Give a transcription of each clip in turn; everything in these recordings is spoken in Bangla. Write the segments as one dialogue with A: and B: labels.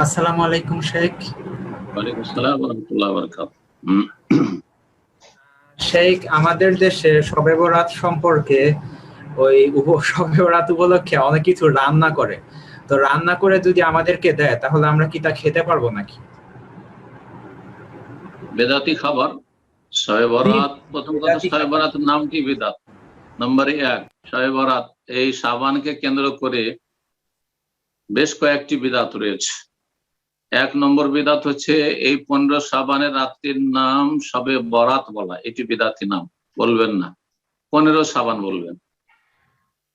A: আসসালামু আলাইকুম শেখ।
B: ওয়ালাইকুম আসসালাম ওয়া রাহমাতুল্লাহি ওয়া বারাকাতুহু।
A: শেখ, আমাদের দেশে শবে বরাত সম্পর্কে শবে বরাত উপলক্ষে অনেক কিছু রান্না করে। তো রান্না করে যদি আমাদেরকে দেয় তাহলে আমরা কি তা খেতে পারবো নাকি?
B: বেদাতি খাবার শবে বরাত, প্রথম কথা
A: বিরাটি
B: শবে
A: খাবার।
B: বরাতের নামটি বেদাত। নম্বরে এক, শবে বরাত এই সাবানকে কেন্দ্র করে বেশ কয়েকটি বিদাত রয়েছে। 1 নম্বর বিদাত হচ্ছে এই 15 সাবানের রাত্রির নাম শবে বরাত বলা, এটি বিদাতি নাম, বলবেন না, 15 সাবান বলবেন।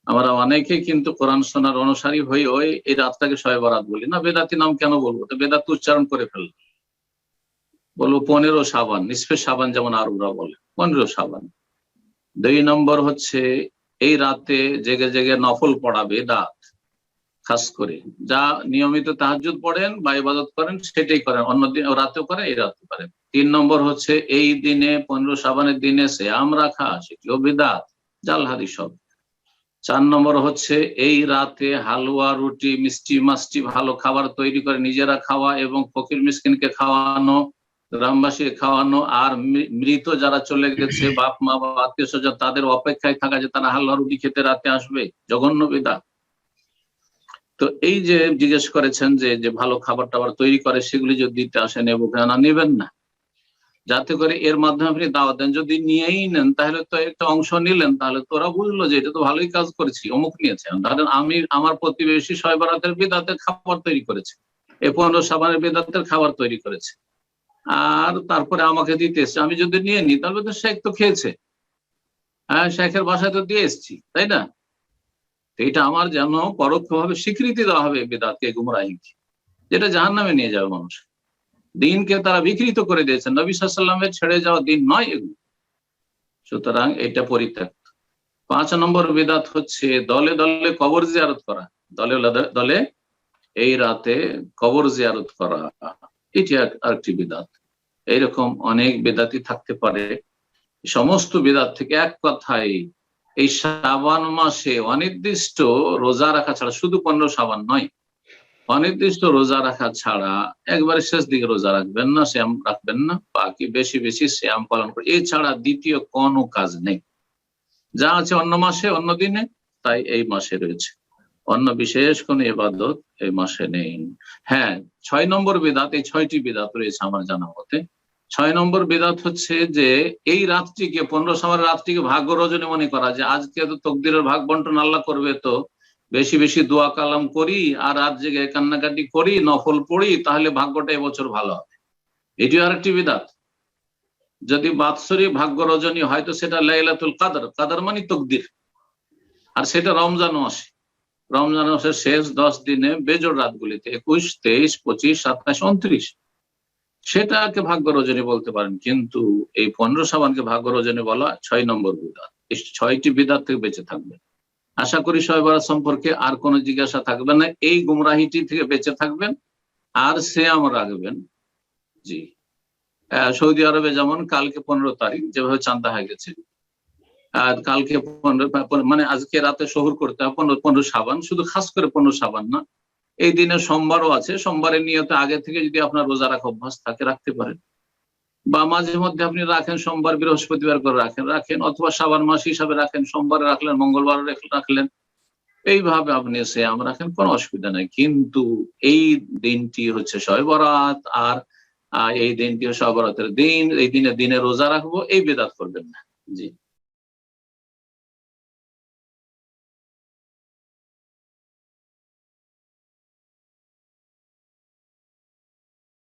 B: আমরা অনেকে কিন্তু কোরআন শোনার অনুসারী হই ওই এই রাতটাকে শবে বরাত বলি না, বেদাতি নাম কেন বলবো? তো বেদাত উচ্চারণ করে ফেলবো, বলবো 15 সাবান, নিসফে সাবান যেমন আরবরা বলে, 15 সাবান। 2 নম্বর হচ্ছে এই রাতে জেগে জেগে নফল পড়া বেদাত, খাস করে যা নিয়মিত তাহাজ্জুদ পড়েন বা ইবাদত করেন সেটাই করেন, অন্য দিন রাতেও করেন, এই রাতে করেন। 3 নম্বর হচ্ছে এই দিনে 15 সাবানের দিনে সিয়াম রাখা, সেটিও বিদআত, জাল হাদিস সব। 4 নম্বর হচ্ছে এই রাতে হালুয়া, রুটি, মিষ্টি মাষ্টি ভালো খাবার তৈরি করে নিজেরা খাওয়া এবং ফকির মিসকিনকে খাওয়ানো, গ্রামবাসীকে খাওয়ানো, আর মৃত যারা চলে গেছে বাপ মা বা আত্মীয় স্বজন তাদের অপেক্ষায় থাকা যে তারা হালুয়া রুটি খেতে রাতে আসবে, জঘন্য বিদআত। তো এই যে জিজ্ঞেস করেছেন যে ভালো খাবার টাবার তৈরি করে সেগুলি যদি দিতে আসেন না, নেবেন না, যাতে করে এর মাধ্যমে আপনি দাওয়াত দেন। যদি নিয়েই নেন তাহলে তো একটা অংশ নিলেন, তাহলে তোরা বুঝলো যে এটা তো ভালোই কাজ করেছি, অমুক নিয়েছে। ধরেন আমি আমার প্রতিবেশী শবে বরাতের বিদআতের খাবার তৈরি করেছে, এই 15 সাবানের বিদআতের খাবার তৈরি করেছে, আর তারপরে আমাকে দিতে এসছে, আমি যদি নিয়ে নিই তাহলে তো শেখ তো খেয়েছে, হ্যাঁ শেখের বাসায় তো দিয়ে এসছি, তাই না? এটা আমার যেন পরোক্ষভাবে স্বীকৃতি দেওয়া হবে বিদআতকে, গুমরাহিকে, যেটা জাহান্নামে নিয়ে যাবে মানুষ। দিনকে তারা বিকৃত করে দিয়েছেন, নবী সাল্লাল্লাহু আলাইহি ওয়াসাল্লামের ছেড়ে যাওয়া দিন নয় এগুলো, সুতরাং এটা পরিত্যক্ত। 5 নম্বর বিদআত হচ্ছে দলে দলে কবর জিয়ারত করা, দলে দলে এই রাতে কবর জিয়ারত করা, এটি আরেকটি বিদআত। এইরকম অনেক বিদআতি থাকতে পারে। সমস্ত বিদআত থেকে এক কথায় এই শাবান মাসে অনির্দিষ্ট রোজা রাখা ছাড়া, শুধু 15 সাবান নয়, অনির্দিষ্ট রোজা রাখা ছাড়া, একবারে শেষ দিকে রোজা রাখবেন না, শ্যাম রাখবেন না, বাকি বেশি বেশি শ্যাম পালন করে, এছাড়া দ্বিতীয় কোনো কাজ নেই। যা আছে অন্য মাসে অন্য দিনে, তাই এই মাসে রয়েছে, অন্য বিশেষ কোন ইবাদত এই মাসে নেই। হ্যাঁ, 6 নম্বর বিদআত, এই 6টি বিদআত রয়েছে আমার জানা মতে। 6 নম্বর বিদআত হচ্ছে যে এই রাতটিকে 15 সাবানের রাতটিকে ভাগ্য রজনী মনে করা, যে আজকে তো তকদিরের ভাগ বন্টন আল্লাহ করবে, তো বেশি বেশি দোয়া কালাম করি আর রাত জেগে কান্নাকাটি করি, নফল পড়ি, তাহলে ভাগ্যটা এবছর ভালো হবে। এটিও আরেকটি বিদআত। যদি বাৎসরিক ভাগ্য রজনী হয় তো সেটা লাইলাতুল কাদর, কাদর মানে তকদির, আর সেটা রমজান মাসে, রমজান মাসের শেষ 10 দিনে বেজোড় রাতগুলিতে 21, 23, 25, 27, 29, সেটাকে ভাগ্য রজনী বলতে পারেন। কিন্তু এই 15 সাবানকে ভাগ্য রজনী বলা 6 নম্বর বিদআত। এই 6টি বিদআত থেকে বেঁচে থাকবে। আশা করি শবে বরাত সম্পর্কে আর কোনো জিজ্ঞাসা থাকবে না, এই গুমরাহিটি থেকে বেঁচে থাকবেন আর সিয়াম রাখবেন। জি, সৌদি আরবে যেমন কালকে 15 তারিখ যেভাবে চাঁদ দেখা গেছে, আর কালকে 15 মানে আজকে রাতে শহুর করতে হবে 15 সাবান, শুধু খাস করে 15 সাবান না, এই দিনে সোমবারও আছে, সোমবারের নিয়তে আগে থেকে যদি আপনার রোজা রাখা অভ্যাস থাকে রাখতে পারেন, বা মাঝে মধ্যে আপনি রাখেন, সোমবার বৃহস্পতিবার করে রাখেন, অথবা সাবান মাস হিসাবে রাখেন, সোমবারে রাখলেন, মঙ্গলবার রাখলেন, এইভাবে আপনি সিয়াম রাখেন, কোনো অসুবিধা নেই। কিন্তু এই দিনটি হচ্ছে শবে বরাত, আর এই দিনটি শবে বরাতের দিন, এই দিনে রোজা রাখবো, এই বিদআত করবেন না। জি।